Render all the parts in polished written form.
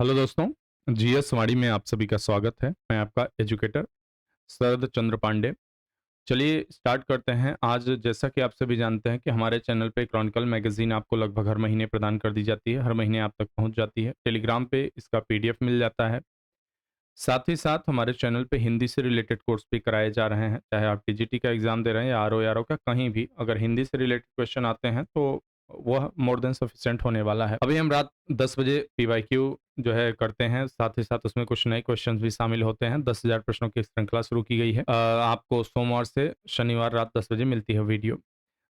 Hello दोस्तों, GS वाणी में आप सभी का स्वागत है। मैं आपका एजुकेटर शरद चंद्र पांडे। चलिए स्टार्ट करते हैं। आज जैसा कि आप सभी जानते हैं कि हमारे चैनल पे क्रॉनिकल मैगजीन आपको लगभग हर महीने प्रदान कर दी जाती है, हर महीने आप तक पहुंच जाती है। टेलीग्राम पे इसका पीडीएफ मिल जाता है। साथ ही साथ हमारे चैनल पे हिंदी से रिलेटेड कोर्स भी कराए जा रहे हैं, चाहे आप टीजीटी का एग्जाम दे रहे हैं या आरओ का, कहीं भी अगर हिंदी से रिलेटेड क्वेश्चन आते हैं तो वह मोर देन सफिशिएंट होने वाला है। अभी हम रात 10 बजे पीवाईक्यू जो है करते हैं, साथ ही साथ उसमें कुछ नए क्वेश्चन भी शामिल होते हैं। 10,000 प्रश्नों की श्रृंखला शुरू की गई है। आपको सोमवार से शनिवार रात 10 बजे मिलती है वीडियो।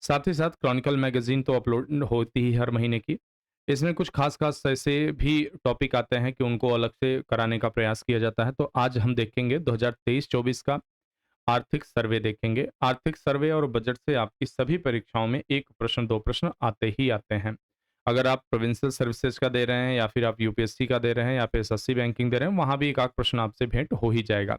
साथ ही साथ क्रॉनिकल मैगजीन तो अपलोड होती ही हर महीने की। इसमें कुछ खास-खास ऐसे भी टॉपिक आते हैं कि उनको अलग से कराने का प्रयास किया जाता है। तो आज हम देखेंगे 2023-24 का आर्थिक सर्वे देखेंगे। आर्थिक सर्वे और बजट से आपकी सभी परीक्षाओं में 1 प्रश्न 2 प्रश्न आते ही आते हैं। अगर आप प्रोविंशियल सर्विसेज का दे रहे हैं या फिर आप यूपीएससी का दे रहे हैं या फिर एसएससी बैंकिंग दे रहे हैं, वहाँ भी 1 आध प्रश्न आपसे भेंट हो ही जाएगा।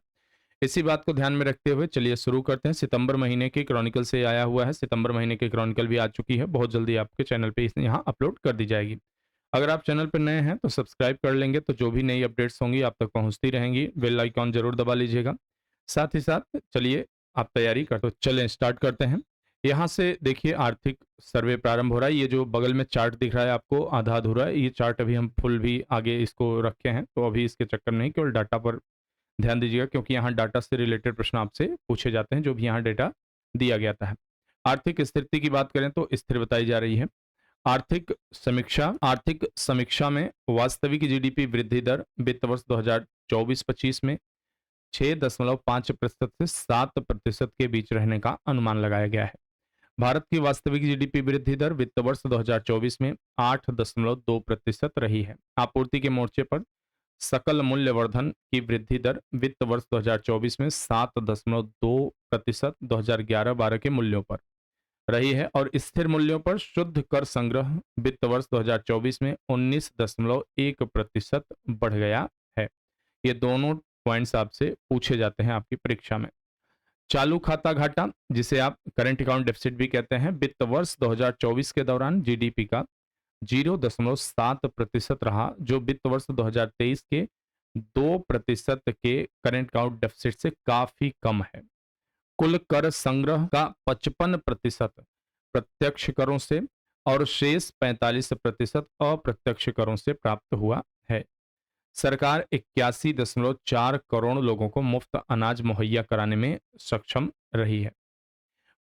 इसी बात को ध्यान में रखते हुए चलिए शुरू करते हैं। सितंबर महीने की क्रॉनिकल से आया हुआ है। सितंबर महीने की क्रॉनिकल भी आ चुकी है। बहुत जल्दी आपके चैनल पे इसे यहाँ अपलोड कर दी जाएगी। अगर आप चैनल पर नए हैं तो सब्सक्राइब कर लेंगे, तो जो भी नई अपडेट्स होंगी आप तक पहुंचती रहेंगी। बेल आइकॉन जरूर दबा लीजिएगा। साथ ही साथ चलिए आप तैयारी कर, तो चलें स्टार्ट करते हैं। यहाँ से देखिए आर्थिक सर्वे प्रारंभ हो रहा है। ये जो बगल में चार्ट दिख रहा है आपको आधा अधूरा है, ये चार्ट अभी हम फुल भी आगे इसको रखे हैं, तो अभी इसके चक्कर में नहीं, केवल डाटा पर ध्यान दीजिएगा क्योंकि यहाँ डाटा से रिलेटेड प्रश्न आपसे पूछे जाते हैं, जो भी यहाँ डेटा दिया गया था। आर्थिक स्थिति की बात करें तो स्थिर बताई जा रही है। आर्थिक समीक्षा में वास्तविक जीडीपी वृद्धि दर वित्त वर्ष 2024-25 में 6.5% से 7% के बीच रहने का अनुमान लगाया गया है। भारत की वास्तविक जीडीपी वृद्धि दर वित्त वर्ष 2024 में 8.2% रही है। आपूर्ति के मोर्चे पर सकल मूल्य वर्धन की वृद्धि दर वित्त वर्ष 2024 में 7.2% 2011-12 के मूल्यों पर रही है और स्थिर मूल्यों पर शुद्ध कर संग्रह वित्त वर्ष 2024 में 19.1% बढ़ गया है। ये दोनों पॉइंट्स आपसे पूछे जाते हैं आपकी परीक्षा में। चालू खाता घाटा, जिसे आप करंट अकाउंट डेफिसिट भी कहते हैं, वित्त वर्ष 2024 के दौरान जीडीपी का 0.7% रहा, जो वित्त वर्ष 2023 के 2% के करंट अकाउंट डेफिसिट से काफी कम है। कुल कर संग्रह का 55% प्रत्यक्ष करों से और शेष 45% अप्रत्यक्ष करों से प्राप्त हुआ है। सरकार 81.4 करोड़ लोगों को मुफ्त अनाज मुहैया कराने में सक्षम रही है।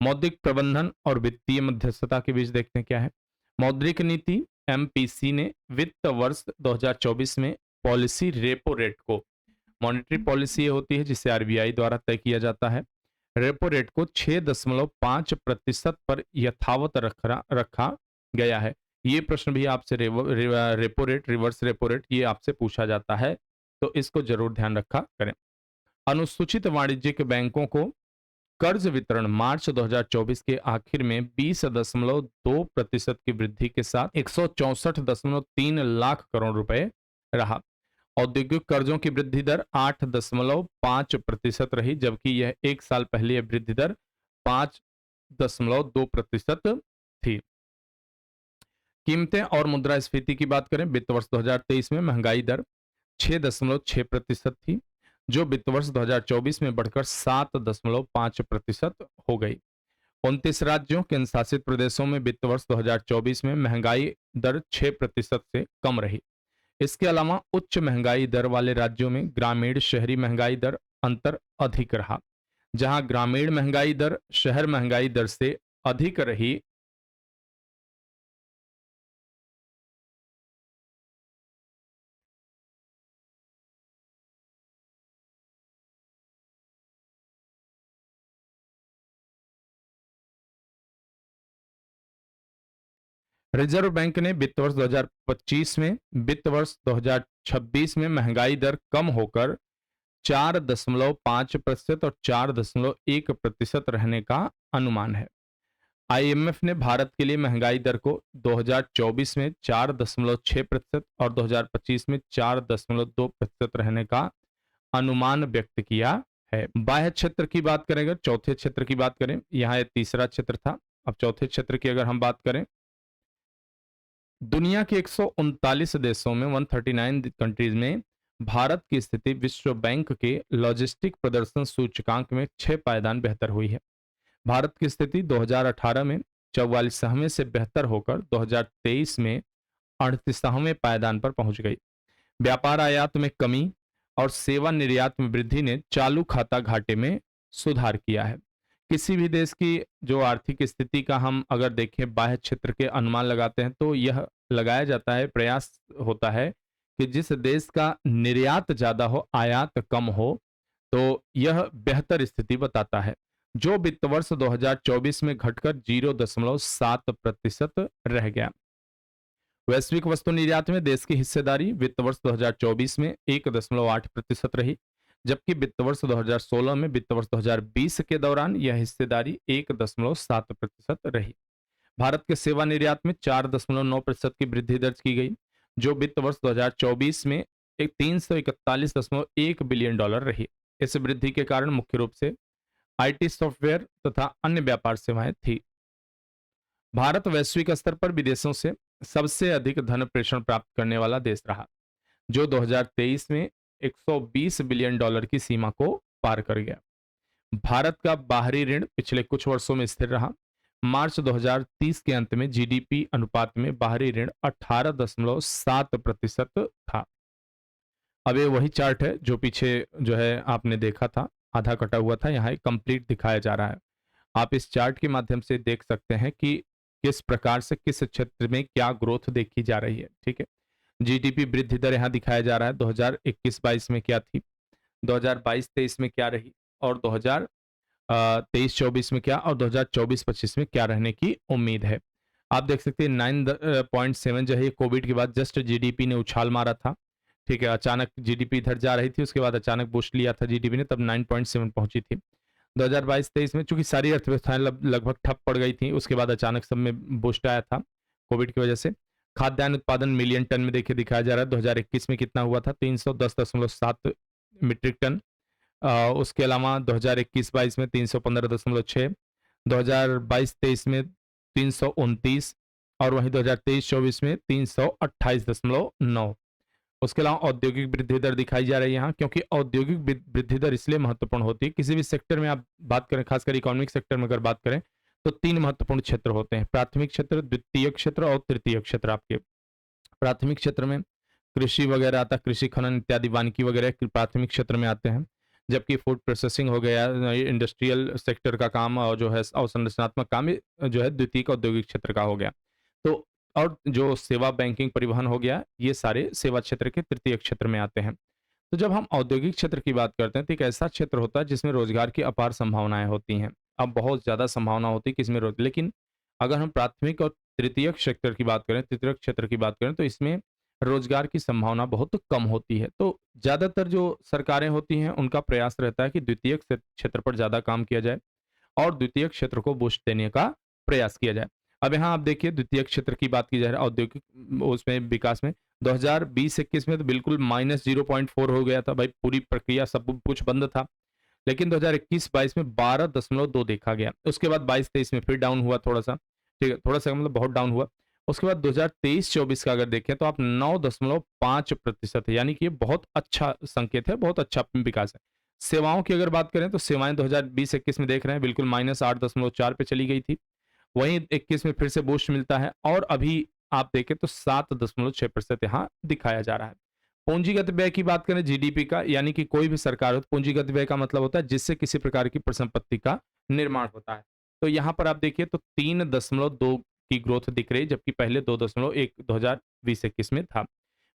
मौद्रिक प्रबंधन और वित्तीय मध्यस्थता के बीच देखते हैं क्या है। मौद्रिक नीति एमपीसी ने वित्त वर्ष 2024 में पॉलिसी रेपो रेट को, मॉनेटरी पॉलिसी ये होती है जिसे आरबीआई द्वारा तय किया जाता है, रेपो रेट को 6.5% पर यथावत रखा गया है। ये प्रश्न भी आपसे repo rate, reverse repo rate, ये आपसे पूछा जाता है, तो इसको जरूर ध्यान रखा करें। अनुसूचित वाणिज्यिक बैंकों को कर्ज वितरण मार्च 2024 के आखिर में 20.2% की वृद्धि के साथ 164.3 लाख करोड़ रुपए रहा। औद्योगिक कर्जों की वृद्धि दर 8.5% रही, जबकि यह 1 साल पहले यह वृद्धि दर 5.2% थी। कीमतें और मुद्रास्फीति की बात करें, वित्त वर्ष 2023 में महंगाई दर 6.6% थी, जो वित्त वर्ष 2024 में बढ़कर 7.5% हो गई। 29 राज्यों केंद्र शासित प्रदेशों में वित्त वर्ष 2024 में महंगाई दर 6% से कम रही। इसके अलावा उच्च महंगाई दर वाले राज्यों में ग्रामीण शहरी महंगाई दर अंतर अधिक रहा। जहां ग्रामीण महंगाई दर शहर महंगाई दर से अधिक रही, रिजर्व बैंक ने वित्त वर्ष 2025 में वित्त वर्ष 2026 में महंगाई दर कम होकर 4.5% और 4.1% रहने का अनुमान है। आईएमएफ ने भारत के लिए महंगाई दर को 2024 में 4.6% और 2025 में 4.2% रहने का अनुमान व्यक्त किया है। बाह्य क्षेत्र की बात करेंगे, चौथे क्षेत्र की बात करें, यहाँ ये तीसरा क्षेत्र था। अब चौथे क्षेत्र की अगर हम बात करें, दुनिया के 139 देशों में 139 कंट्रीज में भारत की स्थिति विश्व बैंक के लॉजिस्टिक प्रदर्शन सूचकांक में 6 पायदान बेहतर हुई है। भारत की स्थिति 2018 में 44वें से बेहतर होकर 2023 में 38वें पायदान पर पहुंच गई। व्यापार आयात में कमी और सेवा निर्यात में वृद्धि ने चालू खाता घाटे में सुधार किया है। किसी भी देश की जो आर्थिक स्थिति का हम अगर देखें बाह्य क्षेत्र के अनुमान लगाते हैं तो यह लगाया जाता है, प्रयास होता है कि जिस देश का निर्यात ज्यादा हो आयात कम हो तो यह बेहतर स्थिति बताता है, जो वित्त वर्ष 2024 में घटकर 0.7% रह गया। वैश्विक वस्तु निर्यात में देश की हिस्सेदारी वित्त वर्ष 2024 में 1.8% रही, जबकि वित्त वर्ष 2016 में वित्त वर्ष 2020 के दौरान यह हिस्सेदारी 1.7% रही। भारत के सेवा निर्यात में 4.9% की वृद्धि दर्ज की गई, जो वित्त वर्ष 2024 में एक 341.1 बिलियन डॉलर रही। इस वृद्धि के कारण मुख्य रूप से आईटी सॉफ्टवेयर तथा अन्य व्यापार सेवाएं थी। भारत वैश्विक स्तर पर विदेशों से सबसे अधिक धन प्रेषण प्राप्त करने वाला देश रहा, जो 2023 में 120 बिलियन डॉलर की सीमा को पार कर गया। भारत का बाहरी ऋण पिछले कुछ वर्षों में स्थिर रहा। मार्च 2030 के अंत में जीडीपी अनुपात में बाहरी ऋण 18.7% था। अब ये वही चार्ट है जो पीछे जो है आपने देखा था, आधा कटा हुआ था, यहाँ कंप्लीट दिखाया जा रहा है। आप इस चार्ट के माध्यम से देख सकते हैं कि किस प्रकार से किस क्षेत्र में क्या ग्रोथ देखी जा रही है। ठीक है, जीडीपी वृद्धि दर यहाँ दिखाया जा रहा है, 2021-22 में क्या थी, 2022-23 में क्या रही, और 2023-24 में क्या, और 2024-25 में क्या रहने की उम्मीद है। आप देख सकते हैं 9.7 जो है कोविड के बाद जस्ट जीडीपी ने उछाल मारा था। ठीक है, अचानक जीडीपी इधर जा रही थी, उसके बाद अचानक बूस्ट लिया था जीडीपी ने, तब 9.7 पहुंची थी। 2022-23 में चूंकि सारी अर्थव्यवस्थाएं लगभग ठप पड़ गई थी, उसके बाद अचानक सब में बूस्ट आया था कोविड की वजह से। खाद्यान्न उत्पादन मिलियन टन में देखिए दिखाया जा रहा है, 2021 में कितना हुआ था, 310.7 मीट्रिक टन। उसके अलावा 2021-22 में 315.6, 2022-23 में 329, और वहीं 2023-24 में 328.9। उसके अलावा औद्योगिक वृद्धि दर दिखाई जा रही है यहाँ, क्योंकि औद्योगिक वृद्धि दर इसलिए महत्वपूर्ण होती है, किसी भी सेक्टर में आप बात करें, खासकर इकोनॉमिक सेक्टर में अगर बात करें तो 3 महत्वपूर्ण क्षेत्र होते हैं, प्राथमिक क्षेत्र, द्वितीय क्षेत्र और तृतीय क्षेत्र। आपके प्राथमिक क्षेत्र में कृषि वगैरह आता है, कृषि खनन इत्यादि वानिकी वगैरह प्राथमिक क्षेत्र में आते हैं, जबकि फूड प्रोसेसिंग हो गया, इंडस्ट्रियल सेक्टर का काम और जो है अवसंरचनात्मक काम जो है द्वितीय औद्योगिक क्षेत्र का हो गया। तो और जो सेवा बैंकिंग परिवहन हो गया, ये सारे सेवा क्षेत्र के तृतीय क्षेत्र में आते हैं। तो जब हम औद्योगिक क्षेत्र की बात करते हैं तो एक ऐसा क्षेत्र होता है जिसमें रोजगार की अपार संभावनाएं होती हैं। अब बहुत ज्यादा संभावना होती है किसमें रोज, लेकिन अगर हम प्राथमिक और तृतीय क्षेत्र की बात करें, तृतीय क्षेत्र की बात करें, तो इसमें रोजगार की संभावना बहुत कम होती है। तो ज्यादातर जो सरकारें होती हैं उनका प्रयास रहता है कि द्वितीय क्षेत्र पर ज्यादा काम किया जाए और द्वितीय क्षेत्र को बूस्ट देने का प्रयास किया जाए। अब यहाँ आप देखिए द्वितीय क्षेत्र की बात की जाए औद्योगिक उसमें विकास में 2020-21 में तो बिल्कुल -0.4 हो गया था भाई, पूरी प्रक्रिया सब कुछ बंद था। लेकिन 2021-22 में 12.2 देखा गया, उसके बाद 22-23 में फिर डाउन हुआ थोड़ा सा। ठीक है, थोड़ा सा मतलब बहुत डाउन हुआ। उसके बाद 2023-24 का अगर देखें तो आप 9.5%, यानी कि ये बहुत अच्छा संकेत है, बहुत अच्छा विकास है। सेवाओं की अगर बात करें तो सेवाएं 2020-21 में देख रहे हैं बिल्कुल -8.4 पे चली गई थी, वहीं 21 में फिर से बूस्ट मिलता है और अभी आप देखें तो 7.6% यहाँ दिखाया जा रहा है। पूंजीगत व्यय की बात करें जीडीपी का, यानी कि कोई भी सरकार हो तो पूंजीगत व्यय का मतलब होता है जिससे किसी प्रकार की परिसंपत्ति का निर्माण होता है। तो यहाँ पर आप देखिए तो 3.2 की ग्रोथ दिख रही है, जबकि पहले 2.1 2020-21 में था।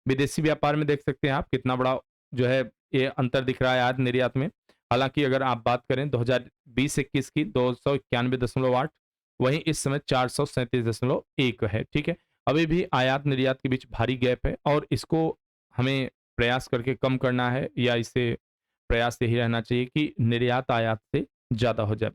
विदेशी व्यापार में देख सकते हैं आप कितना बड़ा जो है ये अंतर दिख रहा है आयात निर्यात में। हालांकि अगर आप बात करें 2020-21 की 291.8, वहीं इस समय 437.1 है। ठीक है, अभी भी आयात निर्यात के बीच भारी गैप है और इसको हमें प्रयास करके कम करना है, या इसे प्रयास यही रहना चाहिए कि निर्यात आयात से ज्यादा हो जाए।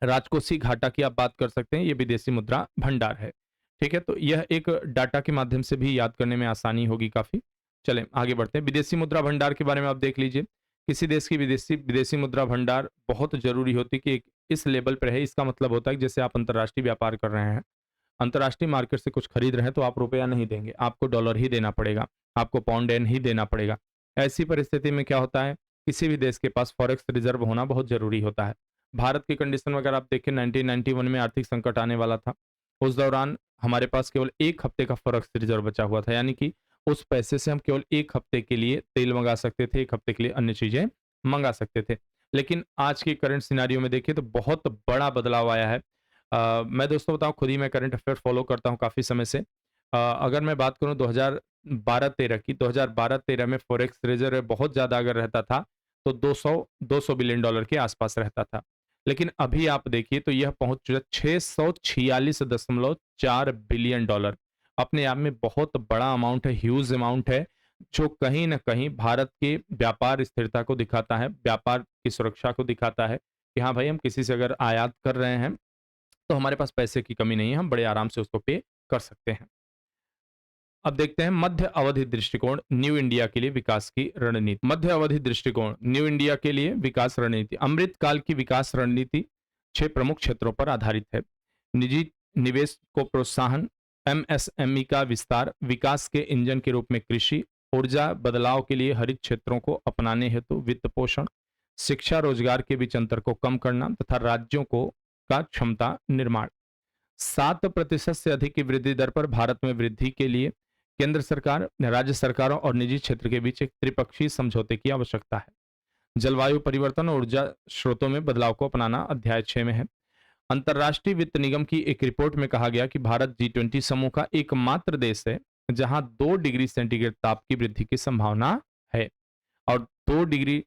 राजकोषीय घाटा की आप बात कर सकते हैं, ये विदेशी मुद्रा भंडार है। ठीक है, तो यह एक डाटा के माध्यम से भी याद करने में आसानी होगी काफी। चलें आगे बढ़ते हैं, विदेशी मुद्रा भंडार के बारे में आप देख लीजिए। किसी देश की विदेशी विदेशी मुद्रा भंडार बहुत जरूरी होती है कि एक इस लेवल पर है, इसका मतलब होता है कि जैसे आप अंतर्राष्ट्रीय व्यापार कर रहे हैं अंतर्राष्ट्रीय मार्केट से कुछ खरीद रहे हैं तो आप रुपया नहीं देंगे, आपको डॉलर ही देना पड़ेगा, आपको पाउंड एन ही देना पड़ेगा। ऐसी परिस्थिति में क्या होता है, किसी भी देश के पास फॉरेक्स रिजर्व होना बहुत जरूरी होता है। भारत की कंडीशन में अगर आप देखें 1991 में आर्थिक संकट आने वाला था, उस दौरान हमारे पास केवल 1 हफ्ते का फॉरेक्स रिजर्व बचा हुआ था, यानी कि उस पैसे से हम केवल 1 हफ्ते के लिए तेल मंगा सकते थे, 1 हफ्ते के लिए अन्य चीजें मंगा सकते थे। लेकिन आज की करंट सिनेरियो में देखिए तो बहुत बड़ा बदलाव आया है। मैं दोस्तों बताऊं, खुद ही मैं करंट अफेयर फॉलो करता हूं काफी समय से। अगर मैं बात करूं 2012-13 की, 2012-13 में फॉरेक्स रिजर्व बहुत ज्यादा अगर रहता था तो 200 बिलियन डॉलर के आसपास रहता था। लेकिन अभी आप देखिए तो यह पहुंच चुका 646.4 बिलियन डॉलर। अपने आप में बहुत बड़ा अमाउंट है, ह्यूज अमाउंट है, जो कहीं ना कहीं भारत के व्यापार स्थिरता को दिखाता है, व्यापार की सुरक्षा को दिखाता है कि हाँ भाई, हम किसी से अगर आयात कर रहे हैं तो हमारे पास पैसे की कमी नहीं है, हम बड़े आराम से उसको पे कर सकते हैं। अब देखते हैं मध्य अवधि दृष्टिकोण न्यू इंडिया के लिए विकास की रणनीति। मध्य अवधि दृष्टिकोण न्यू इंडिया के लिए विकास रणनीति। अमृत काल की विकास रणनीति 6 प्रमुख क्षेत्रों पर आधारित है। निजी निवेश को प्रोत्साहन, एमएसएमई का विस्तार, विकास के इंजन के रूप में कृषि, ऊर्जा बदलाव के लिए हरित क्षेत्रों को अपनाने हेतु वित्त पोषण, शिक्षा रोजगार के बीच अंतर को कम करना तथा राज्यों को का क्षमता निर्माण। 7% से अधिक की वृद्धि दर पर भारत में वृद्धि के लिए केंद्र सरकार, राज्य सरकारों और निजी क्षेत्र के बीच एक त्रिपक्षीय समझौते की आवश्यकता है। जलवायु परिवर्तन और ऊर्जा स्रोतों में बदलाव को अपनाना अध्याय 6 में है। अंतर्राष्ट्रीय वित्त निगम की एक रिपोर्ट में कहा गया कि भारत G20 समूह का एकमात्र देश है जहां 2 डिग्री सेंटीग्रेड ताप की वृद्धि की संभावना है। और 2 डिग्री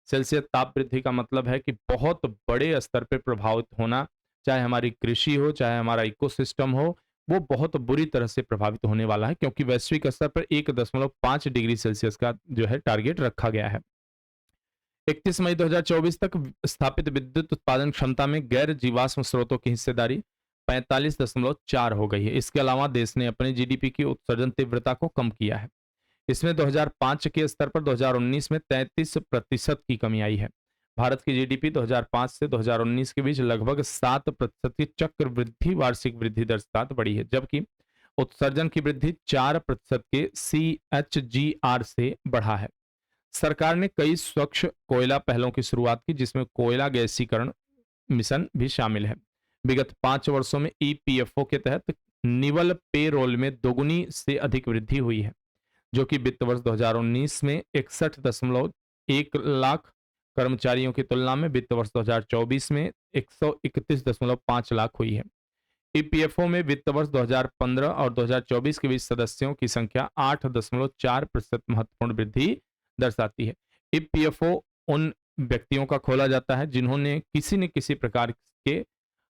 सेल्सियस ताप वृद्धि का मतलब है कि बहुत बड़े स्तर पर प्रभावित होना, चाहे हमारी कृषि हो, चाहे हमारा इकोसिस्टम हो, वो बहुत बुरी तरह से प्रभावित होने वाला है, क्योंकि वैश्विक स्तर पर 1.5 डिग्री सेल्सियस का जो है टारगेट रखा गया है। 31 मई 2024 तक स्थापित विद्युत उत्पादन क्षमता में गैर जीवाश्म स्रोतों की हिस्सेदारी 45.4 हो गई है। इसके अलावा देश ने अपने जीडीपी की उत्सर्जन तीव्रता को कम किया है। इसमें 2005 के स्तर पर 2019 में 33% की कमी आई है। भारत की जीडीपी 2005 से 2019 के बीच लगभग 7% की चक्रवृद्धि वार्षिक वृद्धि दर के साथ बढ़ी है, जबकि उत्सर्जन की वृद्धि 4% के CHGR से बढ़ा है। सरकार ने कई स्वच्छ कोयला पहलों की शुरुआत की, जिसमें कोयला गैसीकरण मिशन भी शामिल है। विगत 5 वर्षों में ईपीएफओ के तहत निवल पेरोल में दोगुनी से अधिक वृद्धि हुई है, जो कि वित्त वर्ष 2019 में 61.1 लाख कर्मचारियों की तुलना में वित्त वर्ष 2024 में 131.5 लाख हुई है। ईपीएफओ में वित्त वर्ष 2015 और 2024 के बीच सदस्यों की संख्या 8.4% महत्वपूर्ण वृद्धि दर्शाती है। ईपीएफओ उन व्यक्तियों का खोला जाता है जिन्होंने किसी न किसी प्रकार के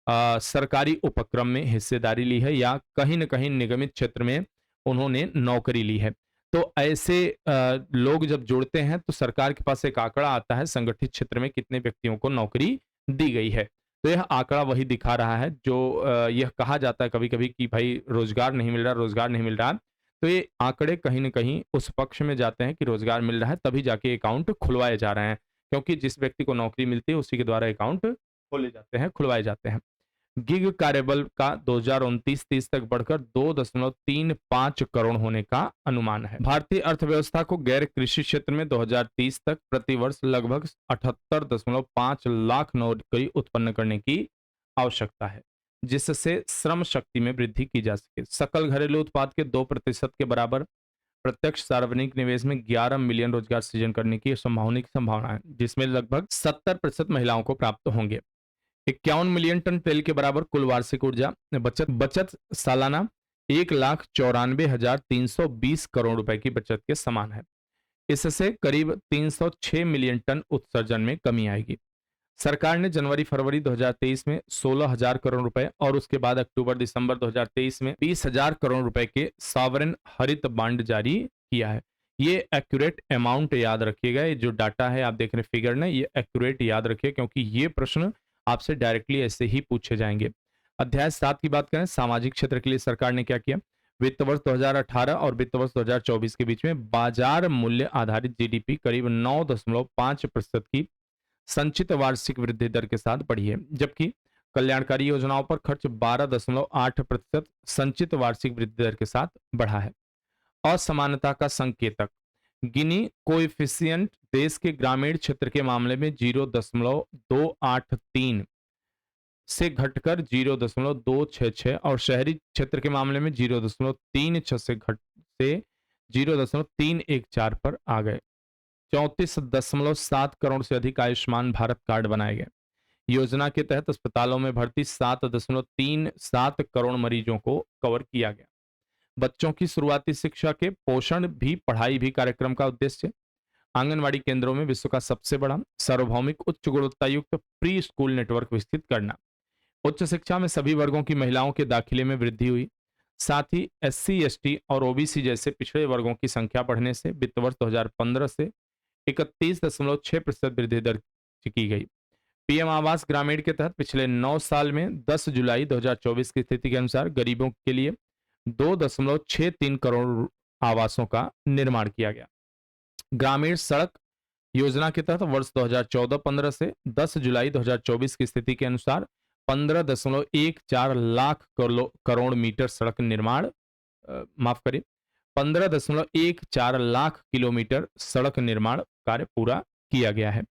सरकारी उपक्रम में हिस्सेदारी ली है या कहीं न कहीं निगमित क्षेत्र में उन्होंने नौकरी ली है। तो ऐसे लोग जब जुड़ते हैं तो सरकार के पास एक आंकड़ा आता है संगठित क्षेत्र में कितने व्यक्तियों को नौकरी दी गई है। तो यह आंकड़ा वही दिखा रहा है जो यह कहा जाता है कभी-कभी कि भाई रोजगार नहीं मिल रहा, रोजगार नहीं मिल रहा। तो ये आंकड़े कहीं न कहीं उस पक्ष में जाते हैं कि रोजगार मिल रहा है, तभी जाके अकाउंट खुलवाए जा रहे हैं। क्योंकि जिस व्यक्ति को नौकरी मिलती है उसी के द्वारा अकाउंट खोले जाते हैं, खुलवाए जाते हैं। गिग कार्यबल का 2029-30 तक बढ़कर 2.35 करोड़ होने का अनुमान है। भारतीय अर्थव्यवस्था को गैर कृषि क्षेत्र में 2030 तक प्रति वर्ष लगभग 78.5 लाख नौकरी उत्पन्न करने की आवश्यकता है, जिससे श्रम शक्ति में वृद्धि की जा सके। सकल घरेलू उत्पाद के 2% के बराबर प्रत्यक्ष सार्वजनिक निवेश में 11 मिलियन रोजगार सृजन करने की संभावना है, जिसमें लगभग 70% महिलाओं को प्राप्त होंगे। 51 मिलियन टन तेल के बराबर कुल वार्षिक ऊर्जा बचत सालाना 1,94,320 करोड़ रुपए की बचत के समान है। इससे करीब 306 मिलियन टन उत्सर्जन में कमी आएगी। सरकार ने जनवरी फरवरी 2023 में 16,000 करोड़ रुपए और उसके बाद अक्टूबर दिसंबर 2023 में 20,000 करोड़ रुपए के सॉवरेन हरित बांड जारी किया है। ये एक्यूरेट अमाउंट याद रखिएगा, ये जो डाटा है आप देख रहे फिगर ना, ये एक्यूरेट याद रखिए क्योंकि ये प्रश्न आपसे डायरेक्टली ऐसे ही पूछे जाएंगे। अध्याय 7 की बात करें, सामाजिक क्षेत्र के लिए सरकार ने क्या किया। वित्त वर्ष 2018 और वित्त वर्ष 2024 के बीच में बाजार मूल्य आधारित जीडीपी करीब 9.5% की संचित वार्षिक वृद्धि दर के साथ बढ़ी है, जबकि कल्याणकारी योजनाओं पर खर्च 12.8% संचित वार्षिक वृद्धि दर के साथ बढ़ा है। असमानता का संकेतक गिनी कोएफिशिएंट देश के ग्रामीण क्षेत्र के मामले में 0.283 से घटकर 0.266 और शहरी क्षेत्र के मामले में 0.36 से 0.314 पर आ गए। 34.7 करोड़ से अधिक आयुष्मान भारत कार्ड बनाए गए। योजना के तहत अस्पतालों में भर्ती 7.37 करोड़ मरीजों को कवर किया गया। बच्चों की शुरुआती शिक्षा के पोषण भी पढ़ाई भी कार्यक्रम का उद्देश्य। आंगनवाड़ी केंद्रों में विश्व का सबसे बड़ा सार्वभौमिक उच्च गुणवत्ता युक्त प्री स्कूल नेटवर्क विकसित करना। उच्च शिक्षा में सभी वर्गों की महिलाओं के दाखिले में वृद्धि हुई। साथ ही एससी, एसटी और ओबीसी जैसे पिछड़े वर्गों की संख्या बढ़ने से वित्त वर्ष 2015 से 31.6% वृद्धि दर की गई। पीएम आवास ग्रामीण के तहत पिछले 9 साल में 10 जुलाई 2024 की स्थिति के अनुसार गरीबों के लिए 2.63 करोड़ आवासों का निर्माण किया गया। ग्रामीण सड़क योजना के तहत वर्ष 2014-15 से 10 जुलाई 2024 की स्थिति के अनुसार 15.14 लाख करोड़ मीटर सड़क निर्माण माफ करिए 15.14 लाख किलोमीटर सड़क निर्माण कार्य पूरा किया गया है।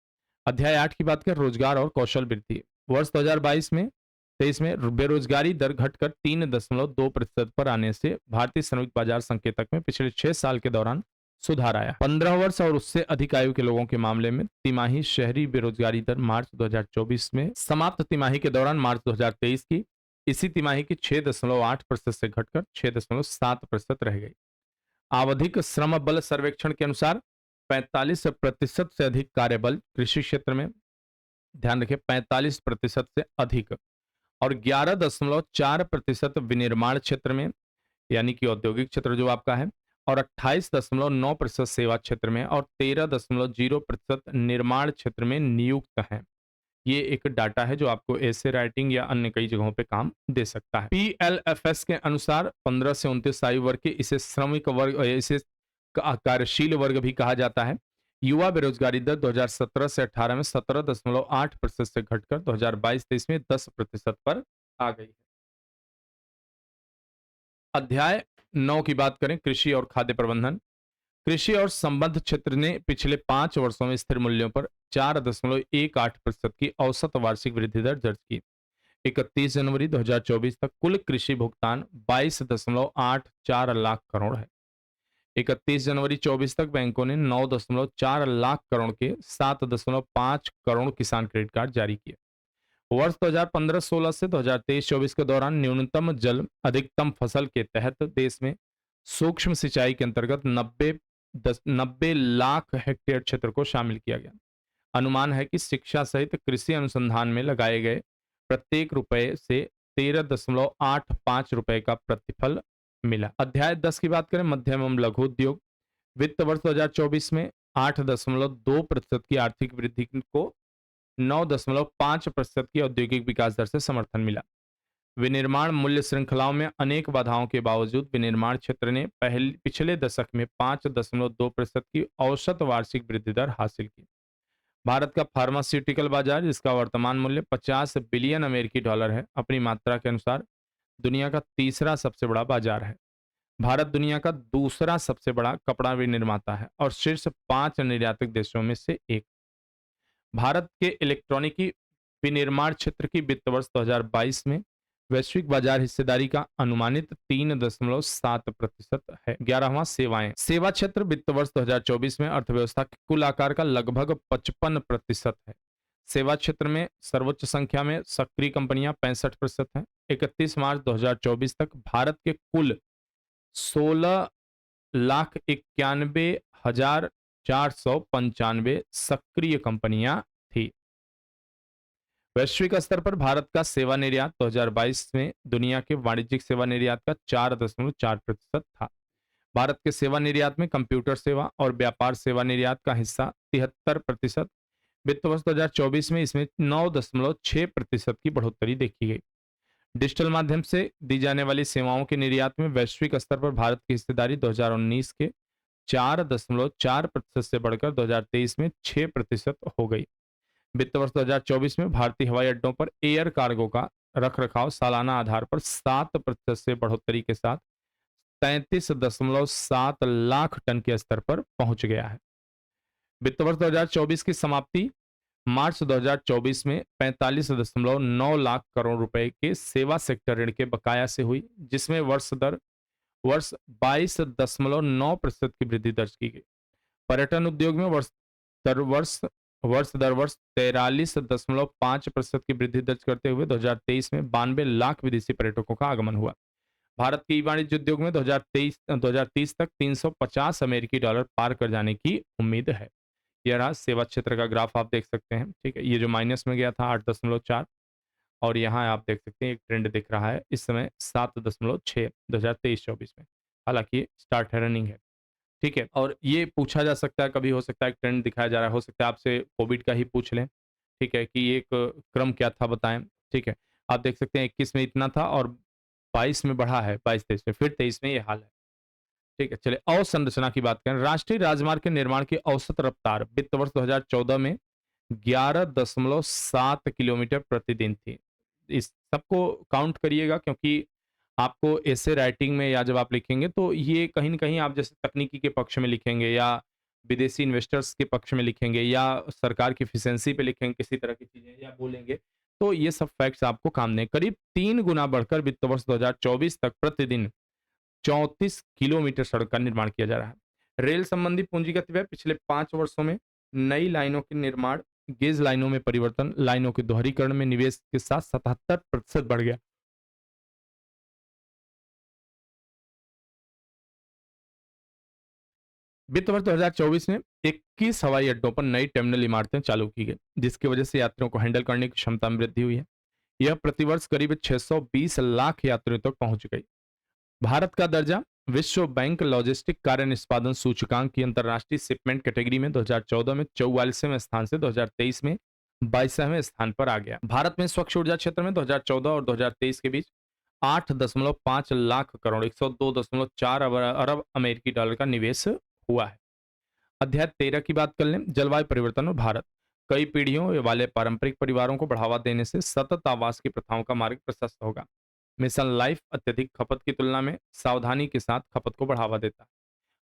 अध्याय 8 की बात करें, रोजगार और कौशल वृद्धि। वर्ष 2022-23 में बेरोजगारी दर घटकर 3.2% पर आने से भारतीय श्रमिक बाजार संकेतक में पिछले 6 साल के दौरान सुधार आया। 15 वर्ष और उससे अधिक आयु के लोगों के मामले में तिमाही शहरी बेरोजगारी दर मार्च 2024 में समाप्त तिमाही के दौरान मार्च 2023 की इसी तिमाही की 6.8% से घटकर 6.7% रह गई। आवधिक श्रम बल सर्वेक्षण के अनुसार 45% से अधिक कार्यबल कृषि क्षेत्र में, ध्यान रखें 45% से अधिक, और 11.4% विनिर्माण क्षेत्र में यानी कि औद्योगिक क्षेत्र जो आपका है, और 28.9% सेवा क्षेत्र में और 13.0% निर्माण क्षेत्र में नियुक्त हैं। ये एक डाटा है जो आपको ऐसे राइटिंग या अन्य कई जगहों पे काम दे सकता है। पीएलएफएस के अनुसार 15 से 29 आयु वर्ग के इसे श्रमिक वर्ग, इसे कार्यशील वर्ग भी कहा जाता है। युवा बेरोजगारी दर 2017 से 18 में 17.8% से घटकर 2022-23 में 10% पर आ गई है। अध्याय 9 की बात करें, कृषि और खाद्य प्रबंधन। कृषि और संबद्ध क्षेत्र ने पिछले 5 वर्षों में स्थिर मूल्यों पर 4.18% की औसत वार्षिक वृद्धि दर दर्ज की। 31 जनवरी 2024 तक कुल कृषि भुगतान 22.84 लाख करोड़ है। 31 जनवरी 24 तक बैंकों ने 9.4 लाख करोड़ के 7.5 करोड़ किसान क्रेडिट कार्ड जारी किए। वर्ष 2015-16 से 2023-24 के दौरान न्यूनतम जल अधिकतम फसल के तहत देश में सूक्ष्म सिंचाई के अंतर्गत 90 लाख हेक्टेयर क्षेत्र को शामिल किया गया। अनुमान है कि शिक्षा सहित कृषि अनुसंधान में लगाए गए प्रत्येक रुपए से 13.85 रुपए का प्रतिफल मिला। अध्याय 10 की बात करें, मध्यम एवं लघु उद्योग। वित्त वर्ष 2024 में 8.2% की आर्थिक वृद्धि को 9.5% की औद्योगिक विकास दर से समर्थन मिला। विनिर्माण मूल्य श्रृंखलाओं में अनेक बाधाओं के बावजूद विनिर्माण क्षेत्र ने पिछले दशक में 5.2% की औसत वार्षिक वृद्धि दर हासिल की। भारत का फार्मास्यूटिकल बाजार, जिसका वर्तमान मूल्य 50 बिलियन अमेरिकी डॉलर है, अपनी मात्रा के अनुसार दुनिया का तीसरा सबसे बड़ा बाजार है। भारत दुनिया का दूसरा सबसे बड़ा कपड़ा विनिर्माता है और शीर्ष 5 निर्यातक देशों में से एक। भारत के इलेक्ट्रॉनिकी विनिर्माण क्षेत्र की वित्त वर्ष 2022 में वैश्विक बाजार हिस्सेदारी का अनुमानित 3.7% है। 11वां सेवाएं। सेवा क्षेत्र वित्त वर्ष 2024 में अर्थव्यवस्था के कुल आकार का लगभग 55% है। सेवा क्षेत्र में सर्वोच्च संख्या में सक्रिय कंपनियां 65% हैं। 31 मार्च 2024 तक भारत के कुल 16,91,495 सक्रिय कंपनियां थी। वैश्विक स्तर पर भारत का सेवा निर्यात 2022 में दुनिया के वाणिज्यिक सेवा निर्यात का 4.4% था। भारत के सेवा निर्यात में कंप्यूटर सेवा और व्यापार सेवा निर्यात का हिस्सा 73%। वित्त वर्ष 2024 में इसमें 9.6% की बढ़ोतरी देखी गई। डिजिटल माध्यम से दी जाने वाली सेवाओं के निर्यात में वैश्विक स्तर पर भारत की हिस्सेदारी 2019 के 4.4% से बढ़कर 2023 में 6% हो गई। वित्त वर्ष 2024 में भारतीय हवाई अड्डों पर एयर कार्गो का रखरखाव सालाना आधार पर 7% से बढ़ोतरी के साथ 33.7 लाख टन के स्तर पर पहुंच गया है। वित्त वर्ष 2024 की समाप्ति मार्च 2024 में 45.9 लाख करोड़ रुपए के सेवा सेक्टर ऋण के बकाया से हुई, जिसमें वर्ष 22.9% की वृद्धि दर्ज की गई। पर्यटन उद्योग में वर्ष दर वर्ष 43.5% की वृद्धि दर्ज करते हुए 2023 में 92 लाख विदेशी पर्यटकों का आगमन हुआ। भारत के वाणिज्य उद्योग में 2030 तक 350 अमेरिकी डॉलर पार कर जाने की उम्मीद है। यह रहा सेवा क्षेत्र का ग्राफ, आप देख सकते हैं। ठीक है, ये जो माइनस में गया था 8.4, और यहाँ आप देख सकते हैं एक ट्रेंड दिख रहा है इस समय 7.6 2023-24 में। हालांकि स्टार्ट है, रनिंग है। ठीक है, और ये पूछा जा सकता है, कभी हो सकता है ट्रेंड दिखाया जा रहा है, हो सकता है आपसे कोविड का ही पूछ लें। ठीक है, कि एक क्रम क्या था बताएं। ठीक है, आप देख सकते हैं 21 में इतना था और 22 में बढ़ा है, 22-23 में, फिर 23 में ये हाल है। ठीक है, चलिए अवसंरचना की बात करें। राष्ट्रीय राजमार्ग के निर्माण की औसत रफ्तार वित्त वर्ष 2014 में 11.7 किलोमीटर प्रतिदिन थी। इस सबको काउंट करिएगा, क्योंकि आपको ऐसे राइटिंग में या जब आप लिखेंगे तो ये कहीं ना कहीं आप जैसे तकनीकी के पक्ष में लिखेंगे या विदेशी इन्वेस्टर्स के पक्ष में लिखेंगे या सरकार की एफिशिएंसी पे लिखेंगे किसी तरह की चीजें या बोलेंगे, तो ये सब फैक्ट्स आपको काम दें। करीब 3 गुना बढ़कर वित्त वर्ष 2024 तक प्रतिदिन 34 किलोमीटर सड़क का निर्माण किया जा रहा है। रेल संबंधी पूंजीगत व्यय पिछले 5 वर्षों में नई लाइनों के निर्माण, गेज लाइनों में परिवर्तन, लाइनों के दोहरीकरण में निवेश के साथ 77% बढ़ गया। वित्त वर्ष 2024 में 21 हवाई अड्डों पर नई टर्मिनल इमारतें चालू की गई, जिसकी वजह से यात्रियों को हैंडल करने की क्षमता में वृद्धि हुई है। यह प्रतिवर्ष करीब 620 लाख यात्रियों तक पहुंच गई। भारत का दर्जा विश्व बैंक लॉजिस्टिक कार्य निष्पादन सूचकांक की अंतर्राष्ट्रीय शिपमेंट कैटेगरी में 2014 में 44वें स्थान से 2023 में 22वें स्थान पर आ गया। भारत में स्वच्छ ऊर्जा क्षेत्र में 2014 और 2023 के बीच 8.5 लाख करोड़ 102.4 अरब अमेरिकी डॉलर का निवेश हुआ है। अध्याय 13 की बात कर लें, जलवायु परिवर्तन और भारत। कई पीढ़ियों वाले पारंपरिक परिवारों को बढ़ावा देने से सतत आवास की प्रथाओं का मार्ग प्रशस्त होगा। मिशन लाइफ अत्यधिक खपत की तुलना में सावधानी के साथ खपत को बढ़ावा देता है।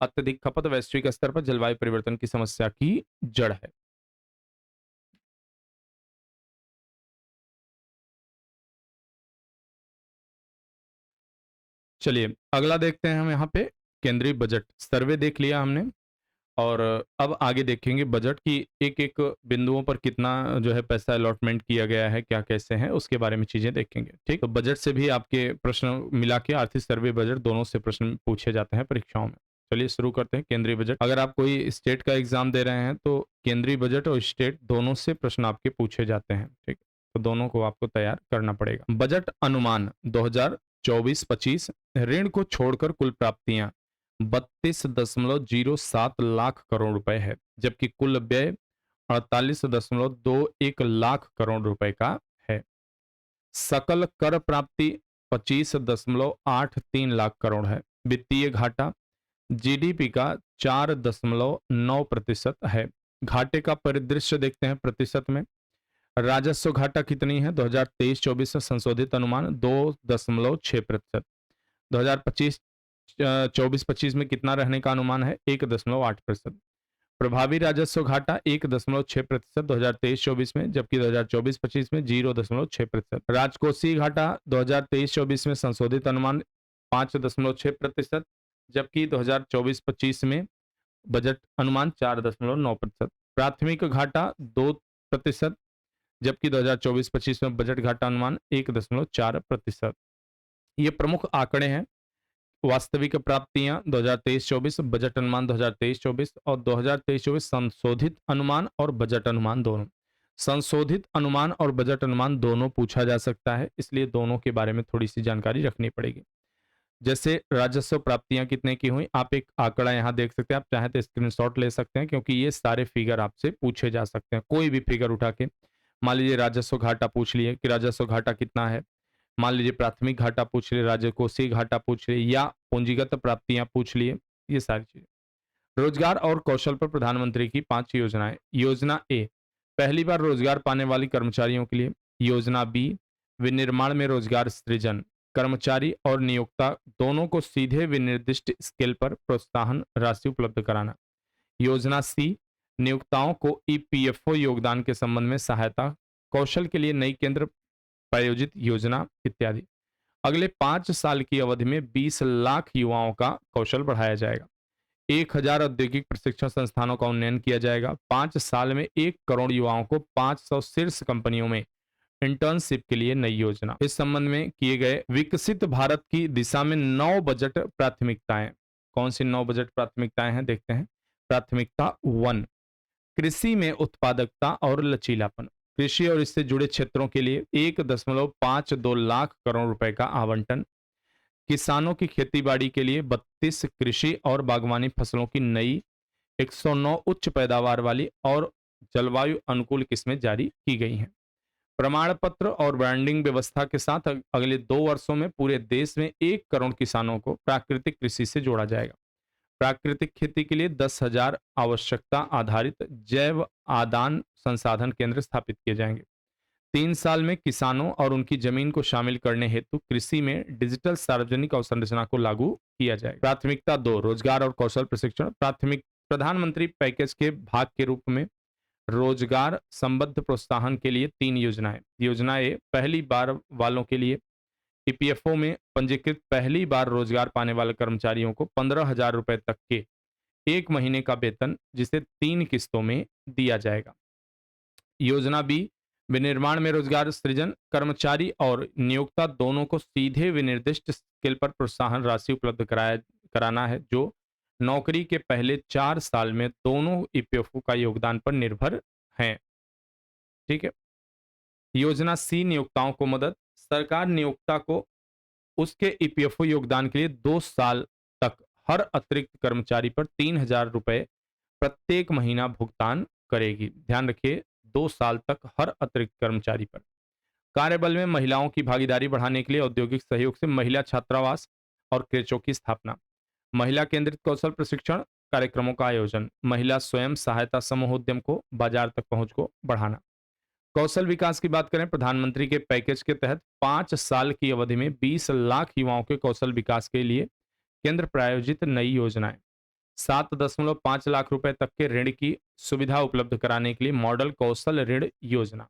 अत्यधिक खपत वैश्विक स्तर पर जलवायु परिवर्तन की समस्या की जड़ है। चलिए अगला देखते हैं हम यहाँ पे केंद्रीय बजट सर्वे देख लिया हमने, और अब आगे देखेंगे बजट की एक एक बिंदुओं पर कितना जो है पैसा अलॉटमेंट किया गया है, क्या कैसे हैं, उसके बारे में चीजें देखेंगे। ठीक, तो बजट से भी आपके प्रश्न मिला के आर्थिक सर्वे बजट दोनों से प्रश्न पूछे जाते हैं परीक्षाओं में। चलिए शुरू करते हैं केंद्रीय बजट। अगर आप कोई स्टेट का एग्जाम दे रहे हैं तो केंद्रीय बजट और स्टेट दोनों से प्रश्न आपके पूछे जाते हैं। ठीक, तो दोनों को आपको तैयार करना पड़ेगा। बजट अनुमान 2024-25 ऋण को छोड़कर कुल प्राप्तियां 32.07 लाख करोड़ रुपए है, जबकि कुल व्यय 48.21 लाख करोड़ रुपए का है। सकल कर प्राप्ति 25.83 लाख करोड़ है। वित्तीय घाटा जीडीपी का 4.9% है। घाटे का परिदृश्य देखते हैं प्रतिशत में। राजस्व घाटा कितनी है 2023-24 में संशोधित अनुमान 2.6%। 2025-24 में कितना रहने का अनुमान है 1.8%। प्रभावी राजस्व घाटा 1.6% 2023-24 में, जबकि 2024-25 में 0.6%। राजकोषीय घाटा 2023-24 में संशोधित अनुमान 5.6%, जबकि 2024-25 में बजट अनुमान 4.9%। प्राथमिक घाटा 2%, जबकि 2024-25 में बजट घाटा अनुमान 1.4%। ये प्रमुख आंकड़े हैं। वास्तविक प्राप्तियां 2023-24, बजट अनुमान 2023-24 और 2023-24 संशोधित अनुमान और बजट अनुमान दोनों। संशोधित अनुमान और बजट अनुमान दोनों पूछा जा सकता है, इसलिए दोनों के बारे में थोड़ी सी जानकारी रखनी पड़ेगी। जैसे राजस्व प्राप्तियां कितने की हुई, आप एक आंकड़ा यहां देख सकते हैं, आप चाहें तो स्क्रीनशॉट ले सकते हैं, क्योंकि ये सारे फिगर आपसे पूछे जा सकते हैं। कोई भी फिगर उठा के, मान लीजिए राजस्व घाटा पूछ लिए कि राजस्व घाटा कितना है, मान लीजिए प्राथमिक घाटा पूछ लिए, राजकोषीय घाटा पूछ लिए, या पूंजीगत प्राप्तियां पूछ लिए, ये सारी चीजें। रोजगार और कौशल पर प्रधानमंत्री की 5 योजनाएं। योजना ए पहली बार रोजगार पाने वाले कर्मचारियों के लिए। योजना बी, विनिर्माण में रोजगार सृजन, कर्मचारी और नियोक्ता दोनों को सीधे विनिर्दिष्ट स्केल पर प्रोत्साहन राशि उपलब्ध कराना। योजना सी, नियोक्ताओं को ईपीएफओ योगदान के संबंध में सहायता, कौशल के लिए नई केंद्र प्रायोजित योजना इत्यादि। अगले 5 साल की अवधि में 20 लाख युवाओं का कौशल बढ़ाया जाएगा। 1000 औद्योगिक प्रशिक्षण संस्थानों का उन्नयन किया जाएगा। 5 साल में 1 करोड़ युवाओं को 500 शीर्ष कंपनियों में इंटर्नशिप के लिए नई योजना। इस संबंध में किए गए विकसित भारत की दिशा में 9 बजट प्राथमिकताएं। कौन सी 9 बजट प्राथमिकताएं हैं, देखते हैं। प्राथमिकता 1, कृषि में उत्पादकता और लचीलापन। कृषि और इससे जुड़े क्षेत्रों के लिए 1.52 लाख करोड़ रुपए का आवंटन। किसानों की खेतीबाड़ी के लिए 32 कृषि और बागवानी फसलों की नई 109 उच्च पैदावार वाली और जलवायु अनुकूल किस्में जारी की गई हैं। प्रमाण पत्र और ब्रांडिंग व्यवस्था के साथ अगले 2 वर्षों में पूरे देश में 1 करोड़ किसानों को प्राकृतिक कृषि से जोड़ा जाएगा। प्राकृतिक खेती के लिए 10,000 आवश्यकता आधारित जैव आदान संसाधन केंद्र स्थापित किए जाएंगे। 3 साल में किसानों और उनकी जमीन को शामिल करने हेतु कृषि में डिजिटल सार्वजनिक अवसंरचना को लागू किया जाएगा। प्राथमिकता 2, रोजगार और कौशल प्रशिक्षण। प्रधानमंत्री पैकेज के भाग के रूप में रोजगार संबद्ध प्रोत्साहन के लिए 3 योजनाएं। योजना ए, पहली बार वालों के लिए ईपीएफओ में पंजीकृत पहली बार रोजगार पाने वाले कर्मचारियों को 15,000 रुपए तक के 1 महीने का वेतन, जिसे 3 किस्तों में दिया जाएगा। योजना बी, विनिर्माण में रोजगार सृजन, कर्मचारी और नियोक्ता दोनों को सीधे विनिर्दिष्ट स्केल पर प्रोत्साहन राशि उपलब्ध कराना है, जो नौकरी के पहले 4 साल में दोनों ईपीएफओ का योगदान पर निर्भर हैं। ठीक है। योजना सी, नियोक्ताओं को मदद। सरकार नियोक्ता को उसके ईपीएफओ योगदान के लिए 2 साल तक हर अतिरिक्त कर्मचारी पर 3,000 रुपए प्रत्येक महीना भुगतान करेगी। ध्यान रखिए, 2 साल तक हर अतिरिक्त कर्मचारी पर। कार्यबल में महिलाओं की भागीदारी बढ़ाने के लिए औद्योगिक सहयोग से महिला छात्रावास और क्रेचों की स्थापना। महिला केंद्रित कौशल प्रशिक्षण कार्यक्रमों का आयोजन। महिला स्वयं सहायता समूह उद्यम को बाजार तक पहुंच को बढ़ाना। कौशल विकास की बात करें, प्रधानमंत्री के पैकेज के तहत 5 साल की अवधि में 20 लाख युवाओं के कौशल विकास के लिए केंद्र प्रायोजित नई योजनाएं। 7.5 लाख रुपए तक के ऋण की सुविधा उपलब्ध कराने के लिए मॉडल कौशल ऋण योजना।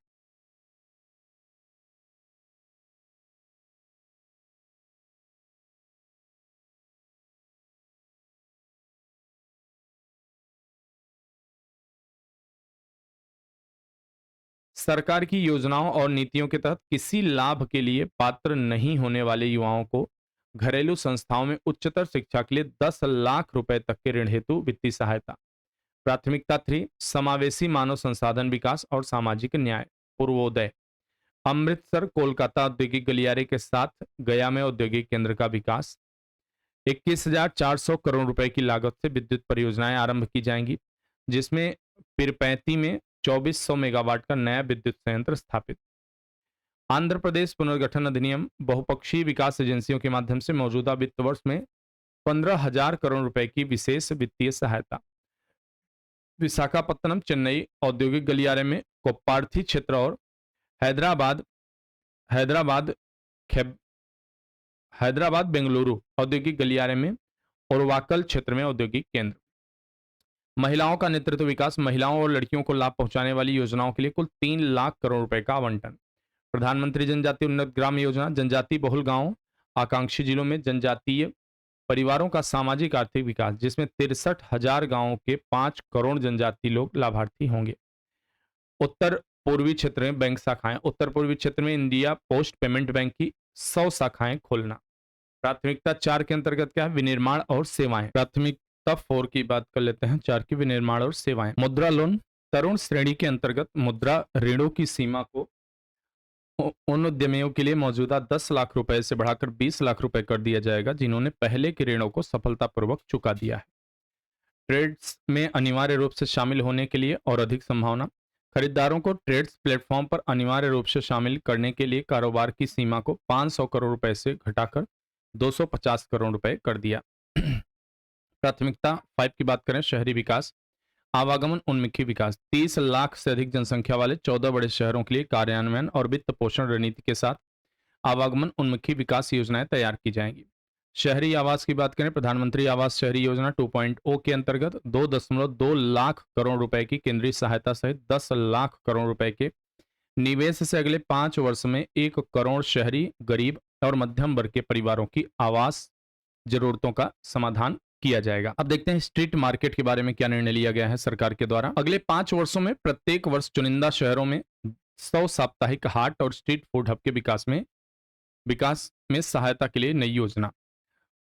सरकार की योजनाओं और नीतियों के तहत किसी लाभ के लिए पात्र नहीं होने वाले युवाओं को घरेलू संस्थाओं में उच्चतर शिक्षा के लिए 10 लाख रुपए तक के ऋण हेतु वित्तीय सहायता। प्राथमिकता 3, समावेशी मानव संसाधन विकास और सामाजिक न्याय। पूर्वोदय। अमृतसर कोलकाता औद्योगिक गलियारे के साथ गया में औद्योगिक केंद्र का विकास। 21,400 करोड़ रुपए की लागत से विद्युत परियोजनाएं आरंभ की जाएंगी, जिसमें पीरपैंती में 2400 मेगावाट का नया विद्युत संयंत्र स्थापित। आंध्र प्रदेश पुनर्गठन अधिनियम, बहुपक्षीय विकास एजेंसियों के माध्यम से मौजूदा वित्त वर्ष में 15,000 करोड़ रुपए की विशेष वित्तीय सहायता। विशाखापत्तनम चेन्नई औद्योगिक गलियारे में कोप्पार्थी क्षेत्र और हैदराबाद हैदराबाद खेब हैदराबाद बेंगलुरु औद्योगिक गलियारे में ओरवाकल क्षेत्र में औद्योगिक केंद्र। महिलाओं का नेतृत्व विकास, महिलाओं और लड़कियों को लाभ पहुंचाने वाली योजनाओं के लिए कुल 3 लाख करोड़ रुपए का आवंटन। प्रधानमंत्री जनजातीय उन्नत ग्राम योजना, जनजातीय बहुल गांवों आकांक्षी जिलों में जनजातीय परिवारों का सामाजिक आर्थिक विकास, जिसमें 63,000 गांवों के 5 करोड़ जनजातीय लोग लाभार्थी होंगे। उत्तर पूर्वी क्षेत्र में बैंक शाखाएं, उत्तर पूर्वी क्षेत्र में इंडिया पोस्ट पेमेंट बैंक की 100 शाखाएं खोलना। प्राथमिकता 4 के अंतर्गत क्या है, विनिर्माण और सेवाएं। प्राथमिकता 4 की बात कर लेते हैं, 4 की विनिर्माण और सेवाएं। मुद्रा लोन, तरुण श्रेणी के अंतर्गत मुद्रा ऋणों की सीमा को उन उद्यमियों के लिए मौजूदा 10 लाख रुपए से बढ़ाकर 20 लाख रुपए कर दिया जाएगा जिन्होंने पहले के ऋणों को सफलतापूर्वक चुका दिया है। ट्रेड्स में अनिवार्य रूप से शामिल होने के लिए और अधिक संभावना, खरीदारों को ट्रेड्स प्लेटफॉर्म पर अनिवार्य रूप से शामिल करने के लिए कारोबार की सीमा को 500 करोड़ रुपए से घटाकर 250 करोड़ रुपए कर दिया। प्राथमिकता 5 की बात करें, शहरी विकास, आवागमन उन्मुखी विकास 30 लाख से अधिक जनसंख्या वाले 14 बड़े शहरों के लिए कार्यान्वयन और वित्त पोषण रणनीति के साथ आवागमन उन्मुखी विकास योजनाएं तैयार की जाएंगी। शहरी आवास की बात करें, प्रधानमंत्री आवास शहरी योजना 2.0 के अंतर्गत 2.2 लाख करोड़ रुपए की केंद्रीय सहायता सहित 10 लाख करोड़ रुपए के निवेश से अगले 5 वर्ष में 1 करोड़ शहरी गरीब और मध्यम वर्ग के परिवारों की आवास जरूरतों का समाधान किया जाएगा। अब देखते हैं स्ट्रीट मार्केट के बारे में क्या निर्णय लिया गया है सरकार के द्वारा। अगले 5 वर्षों में प्रत्येक वर्ष चुनिंदा शहरों में 100 साप्ताहिक हाट और स्ट्रीट फूड हब के विकास में सहायता के लिए नई योजना।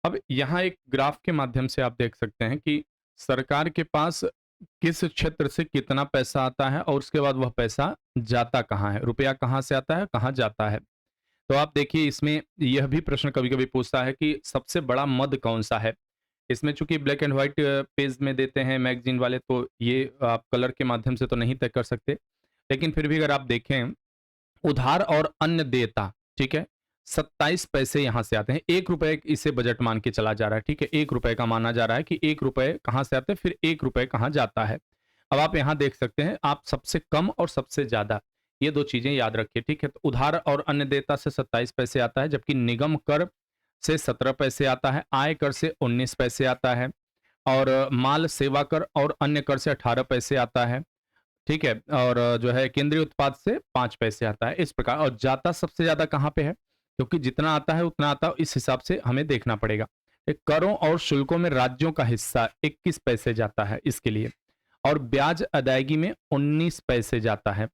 अब यहाँ एक ग्राफ के माध्यम से आप देख सकते हैं कि सरकार के पास किस क्षेत्र से कितना पैसा आता है और उसके बाद वह पैसा जाता कहाँ है, रुपया कहाँ से आता है, कहाँ जाता है। तो आप देखिए, इसमें यह भी प्रश्न कभी कभी पूछता है कि सबसे बड़ा मद कौन सा है। इसमें चूंकि ब्लैक एंड व्हाइट पेज में देते हैं मैगजीन वाले, तो ये आप कलर के माध्यम से तो नहीं तय कर सकते, लेकिन फिर भी अगर आप देखें उधार और अन्य देयता, ठीक है, 27 पैसे यहां से आते हैं। 1 रुपए इसे बजट मान के चला जा रहा है, ठीक है, 1 रुपए का माना जा रहा है कि 1 रुपए कहां से आते हैं, फिर 1 रुपए कहां जाता है। अब आप यहां देख सकते हैं, आप सबसे कम और सबसे ज्यादा ये दो चीजें याद रखिए, ठीक है। तो उधार और अन्य देयता से 27 पैसे आता है, जबकि निगम कर से 17 पैसे आता है, आय कर से 19 पैसे आता है, और माल सेवा कर और अन्य कर से 18 पैसे आता है, ठीक है। और जो है केंद्रीय उत्पाद से 5 पैसे आता है, इस प्रकार। और जाता सबसे ज्यादा कहाँ पे है, क्योंकि जितना आता है उतना आता है, इस हिसाब से हमें देखना पड़ेगा। करों और शुल्कों में राज्यों का हिस्सा 21 पैसे जाता है इसके लिए, और ब्याज अदायगी में 19 पैसे जाता है।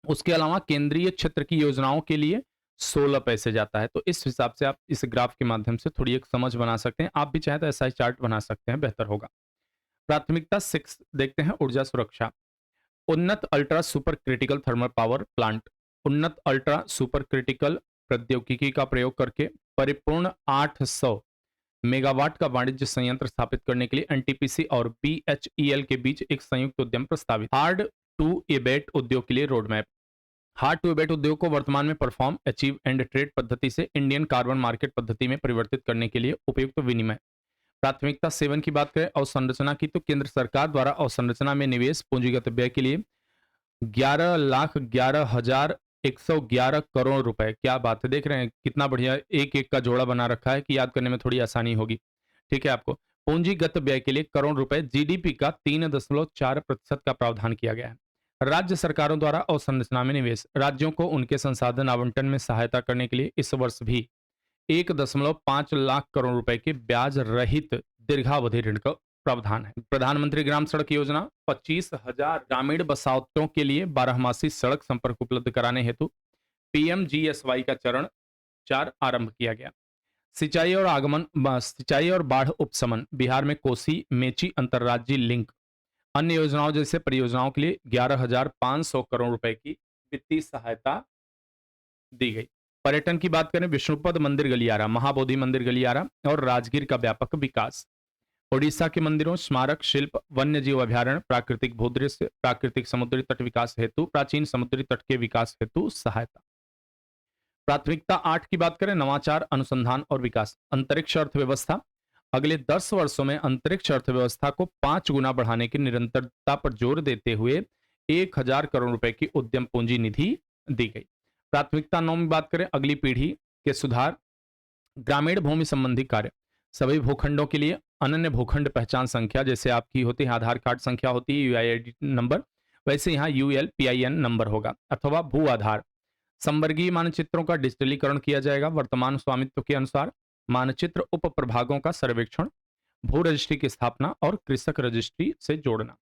उसके अलावा केंद्रीय क्षेत्र की योजनाओं के लिए 16 पैसे जाता है। तो इस हिसाब से आप इस ग्राफ के माध्यम से थोड़ी एक समझ बना सकते हैं। आप भी चाहें तो ऐसा ही चार्ट बना सकते हैं, बेहतर होगा। प्राथमिकता 6 देखते हैं, ऊर्जा सुरक्षा। उन्नत ultra super critical thermal power plant. उन्नत अल्ट्रा सुपर क्रिटिकल प्रौद्योगिकी का प्रयोग करके परिपूर्ण 800 मेगावाट का वाणिज्य संयंत्र स्थापित करने के लिए एनटीपीसी और बीएचईएल के बीच एक संयुक्त उद्यम प्रस्तावित। हार्ड टू एबेट उद्योग के लिए रोडमैप। हार्ड टू एबेट उद्योग को वर्तमान में परफॉर्म, अचीव एंड ट्रेड पद्धति से इंडियन कार्बन मार्केट पद्धति में परिवर्तित करने के लिए उपयुक्त विनिमय। प्राथमिकता 7 की बात करें अवसंरचना की, तो केंद्र सरकार द्वारा अवसंरचना में निवेश पूंजीगत व्यय के लिए 11,11,111 करोड़ रुपए। क्या बात है, देख रहे हैं कितना बढ़िया एक एक का जोड़ा बना रखा है कि याद करने में थोड़ी आसानी होगी, ठीक है। आपको पूंजीगत व्यय के लिए करोड़ रुपए, जीडीपी का 3.4% का प्रावधान किया गया है। राज्य सरकारों द्वारा अवसंरचना में निवेश। राज्यों को उनके संसाधन आवंटन में सहायता करने के लिए इस वर्ष भी 1.5 लाख करोड़ रुपए के ब्याज रहित दीर्घावधि ऋण का प्रावधान है। प्रधानमंत्री ग्राम सड़क योजना 25,000 ग्रामीण बसावटों के लिए 12मासी सड़क संपर्क उपलब्ध कराने हेतु पीएमजीएसवाई का चरण 4 आरंभ किया गया। सिंचाई और बाढ़ उपशमन। बिहार में कोसी मेची अंतर्राज्यीय लिंक। अन्य योजनाओं जैसे परियोजनाओं के लिए 11,500 करोड़ रुपए की वित्तीय सहायता दी गई। पर्यटन की बात करें, विष्णुपद मंदिर गलियारा, महाबोधि मंदिर गलियारा और राजगीर का व्यापक विकास। ओडिशा के मंदिरों, स्मारक शिल्प, वन्य जीव अभ्यारण्य, प्राकृतिक भूदृश्य, प्राकृतिक समुद्री तट विकास हेतु, प्राचीन समुद्री तट के विकास हेतु सहायता। प्राथमिकता 8 की बात करें, नवाचार, अनुसंधान और विकास। अंतरिक्ष अर्थव्यवस्था। अगले 10 वर्षों में अंतरिक्ष अर्थव्यवस्था को 5 गुना बढ़ाने की निरंतरता पर जोर देते हुए 1,000 करोड़ रुपए की उद्यम पूंजी निधि दी गई। प्राथमिकता 9 में बात करें, अगली पीढ़ी के सुधार, ग्रामीण भूमि संबंधी कार्य। सभी भूखंडों के लिए अनन्य भूखंड पहचान संख्या, जैसे आपकी होती है आधार कार्ड संख्या होती है यूआईडी नंबर, वैसे यहाँ यूएलपीआईएन नंबर होगा, अथवा भू आधार। संवर्गीय मानचित्रों का डिजिटलीकरण किया जाएगा। वर्तमान स्वामित्व के अनुसार मानचित्र उप प्रभागों का सर्वेक्षण, भू रजिस्ट्री की स्थापना और कृषक रजिस्ट्री से जोड़ना।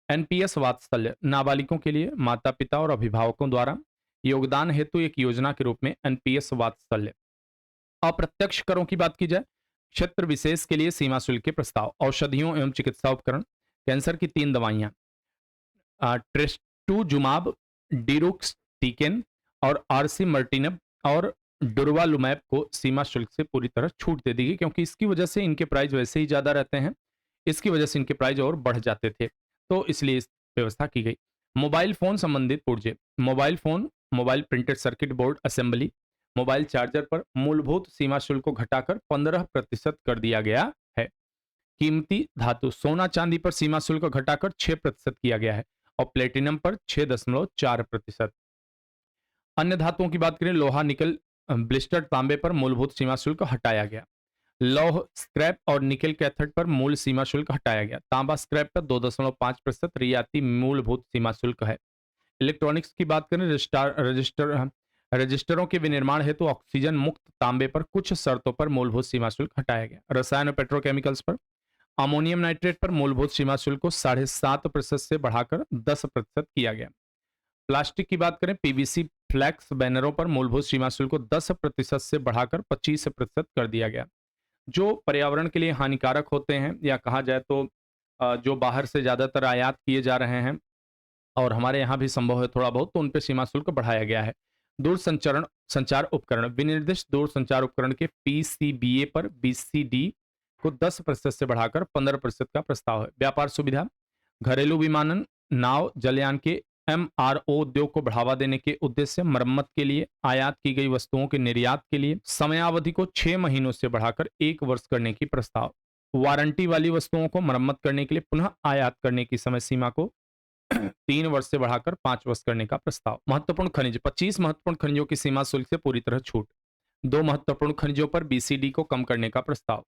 एनपीएस वात्सल्य। नाबालिगों के लिए माता पिता और अभिभावकों द्वारा योगदान हेतु एक योजना के रूप में एनपीएस वात्सल्य। अप्रत्यक्ष करों की बात की जाए, क्षेत्र विशेष के लिए सीमा शुल्क के प्रस्ताव। औषधियों एवं चिकित्सा उपकरण। कैंसर की 3 दवाइयां, ट्रेस्टुजुमाब, डिरुक्सटिकेन और आरसीमर्टिनब और डुरवालुमैब को सीमा शुल्क से पूरी तरह छूट दे दी गई, क्योंकि इसकी वजह से इनके प्राइस वैसे ही ज्यादा रहते हैं, इसकी वजह से इनके प्राइस और बढ़ जाते थे, तो इसलिए इस व्यवस्था की गई। मोबाइल फोन संबंधित पुर्जे। Mobile phone, mobile printed circuit board assembly, mobile charger पर मूलभूत सीमा शुल्क को घटाकर 15% कर दिया गया है। कीमती धातु सोना चांदी पर सीमा शुल्क घटाकर 6% किया गया है और प्लेटिनम पर 6.4%। अन्य धातुओं की बात करें, लोहा निकल ब्लिस्टर्ड तांबे पर मूलभूत सीमा शुल्क हटाया गया। लौह स्क्रैप और निकल कैथोड पर मूल सीमा शुल्क हटाया गया। तांबा स्क्रैप पर 2.5% रियायती मूलभूत सीमा शुल्क है। इलेक्ट्रॉनिक्स की बात करें, रजिस्टरों के विनिर्माण हेतु ऑक्सीजन मुक्त तांबे पर कुछ शर्तों पर मूलभूत सीमा शुल्क हटाया गया। रसायन और पेट्रोकेमिकल्स पर अमोनियम नाइट्रेट पर मूलभूत सीमा शुल्क को 7.5% से बढ़ाकर 10% किया गया। प्लास्टिक की बात करें, पीवीसी फ्लैक्स बैनरों पर मूलभूत सीमा शुल्क को 10% से बढ़ाकर 25% कर दिया गया। जो पर्यावरण के लिए हानिकारक होते हैं या कहा जाए तो जो बाहर से ज्यादातर आयात किए जा रहे हैं और हमारे यहाँ भी संभव है थोड़ा बहुत, तो उन पर सीमा शुल्क बढ़ाया गया है। दूर संचार उपकरण, विनिर्दिष्ट दूर संचार उपकरण के पीसीबीए पर बीसीडी को 10% से बढ़ाकर 15% का प्रस्ताव है। व्यापार सुविधा, घरेलू विमानन, नाव, जलयान के एमआरओ उद्योग को बढ़ावा देने के उद्देश्य से मरम्मत के लिए आयात की गई वस्तुओं के निर्यात के लिए समयावधि को 6 महीनों से बढ़ाकर 1 वर्ष करने की प्रस्ताव। वारंटी वाली वस्तुओं को मरम्मत करने के लिए पुनः आयात करने की समय सीमा को 3 वर्ष से बढ़ाकर 5 वर्ष करने का प्रस्ताव। महत्वपूर्ण खनिज, 25 महत्वपूर्ण खनिजों की सीमा शुल्क से पूरी तरह छूट। 2 महत्वपूर्ण खनिजों पर बीसीडी को कम करने का प्रस्ताव।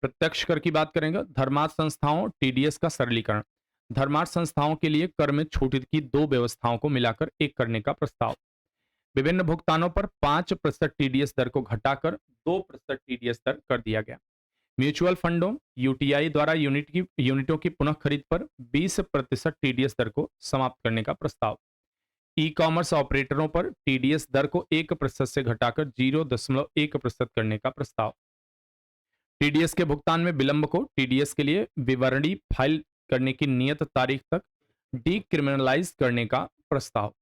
प्रत्यक्ष कर की बात करेंगे, धर्मार्थ संस्थाओं टीडीएस का सरलीकरण। धर्मार्थ संस्थाओं के लिए कर में छूट की 2 व्यवस्थाओं को मिलाकर एक करने का प्रस्ताव। विभिन्न भुगतानों पर 5% टीडीएस दर को घटाकर 2% टीडीएस दर कर दिया गया। म्यूचुअल फंडों यूटीआई द्वारा यूनिटों की पुनः खरीद पर 20% टीडीएस दर को समाप्त करने का प्रस्ताव। ई कॉमर्स ऑपरेटरों पर टीडीएस दर को 1% से घटाकर 0.1% करने का प्रस्ताव। टीडीएस के भुगतान में विलंब को टीडीएस के लिए विवरणी फाइल करने की नियत तारीख तक डीक्रिमिनलाइज करने का प्रस्ताव।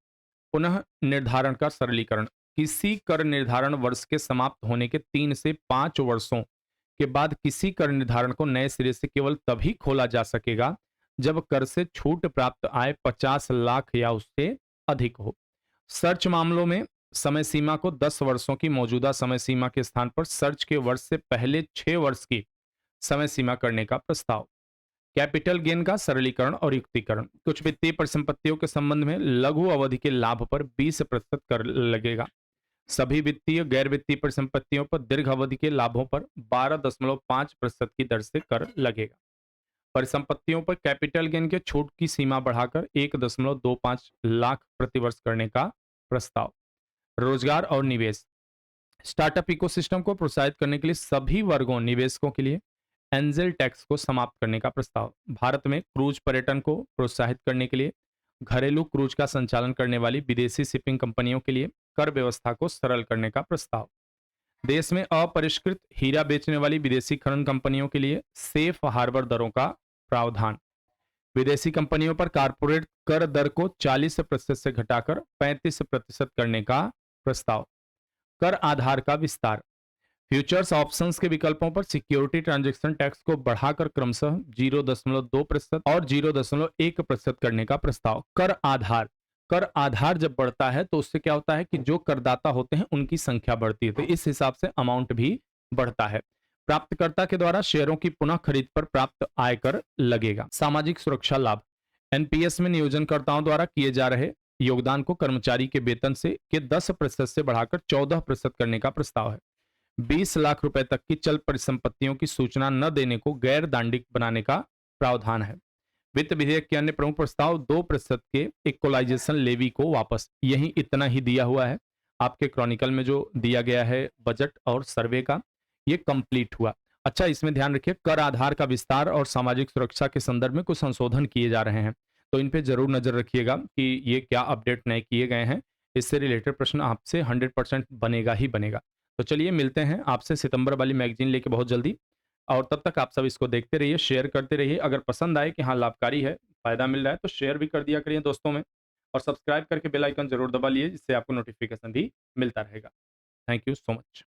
पुनः निर्धारण का सरलीकरण, किसी कर निर्धारण वर्ष के समाप्त होने के 3 से 5 वर्षों के बाद किसी कर निर्धारण को नए सिरे से केवल तभी खोला जा सकेगा जब कर से छूट प्राप्त आय 50 लाख या उससे अधिक हो। सर्च मामलों में समय सीमा को 10 वर्षों की मौजूदा समय सीमा के स्थान पर सर्च के वर्ष से पहले 6 वर्ष की समय सीमा करने का प्रस्ताव। कैपिटल गेन का सरलीकरण और युक्तिकरण, कुछ वित्तीय परिसंपत्तियों के संबंध में लघु अवधि के लाभ पर 20% कर लगेगा। सभी वित्तीय गैर वित्तीय परिसंपत्तियों पर दीर्घ अवधि के लाभों पर 12.5% की दर से कर लगेगा। परिसंपत्तियों पर कैपिटल गेन के छूट की सीमा बढ़ाकर 1.25 लाख प्रतिवर्ष करने का प्रस्ताव। रोजगार और निवेश, स्टार्टअप इकोसिस्टम को प्रोत्साहित करने के लिए सभी वर्गों निवेशकों के लिए एंजल टैक्स को समाप्त करने का प्रस्ताव। भारत में क्रूज पर्यटन को प्रोत्साहित करने के लिए घरेलू क्रूज का संचालन करने वाली विदेशी शिपिंग कंपनियों के लिए कर व्यवस्था को सरल करने का प्रस्ताव। देश में अपरिष्कृत हीरा बेचने वाली विदेशी खनन कंपनियों के लिए सेफ हार्बर दरों का प्रावधान। विदेशी कंपनियों पर कारपोरेट कर दर को 40% से घटाकर 35% करने का प्रस्ताव। कर आधार का विस्तार, फ्यूचर्स ऑप्शंस के विकल्पों पर सिक्योरिटी ट्रांजैक्शन टैक्स को बढ़ाकर क्रमशः 0.2% और 0.1% करने का प्रस्ताव। कर आधार जब बढ़ता है तो उससे क्या होता है कि जो करदाता होते हैं उनकी संख्या बढ़ती है, तो इस हिसाब से अमाउंट भी बढ़ता है। प्राप्तकर्ता के द्वारा शेयरों की पुनः खरीद पर प्राप्त आयकर लगेगा। सामाजिक सुरक्षा लाभ, एनपीएस में नियोजनकर्ताओं द्वारा किए जा रहे योगदान को कर्मचारी के वेतन से 10% से बढ़ाकर 14% करने का प्रस्ताव है। 20 लाख रुपए तक की चल परिसंपत्तियों की सूचना न देने को गैर दांडिक बनाने का प्रावधान है। वित्त विधेयक के अन्य प्रमुख प्रस्ताव 2% के इक्वलाइजेशन लेवी को वापस। यही इतना ही दिया हुआ है। आपके क्रॉनिकल में जो दिया गया है बजट और सर्वे का, ये कंप्लीट हुआ। अच्छा, इसमें ध्यान रखिए, कर आधार का विस्तार और सामाजिक सुरक्षा के संदर्भ में कुछ संशोधन किए जा रहे हैं, तो इन पे जरूर नजर रखिएगा कि ये क्या अपडेट नए किए गए हैं। इससे रिलेटेड प्रश्न आपसे 100% बनेगा ही बनेगा। तो चलिए मिलते हैं आपसे सितंबर वाली मैगजीन लेके बहुत जल्दी, और तब तक आप सब इसको देखते रहिए, शेयर करते रहिए। अगर पसंद आए कि हाँ लाभकारी है, फायदा मिल रहा है, तो शेयर भी कर दिया करिए दोस्तों में, और सब्सक्राइब करके बेल आइकन जरूर दबा लिए, जिससे आपको नोटिफिकेशन भी मिलता रहेगा। Thank you so much.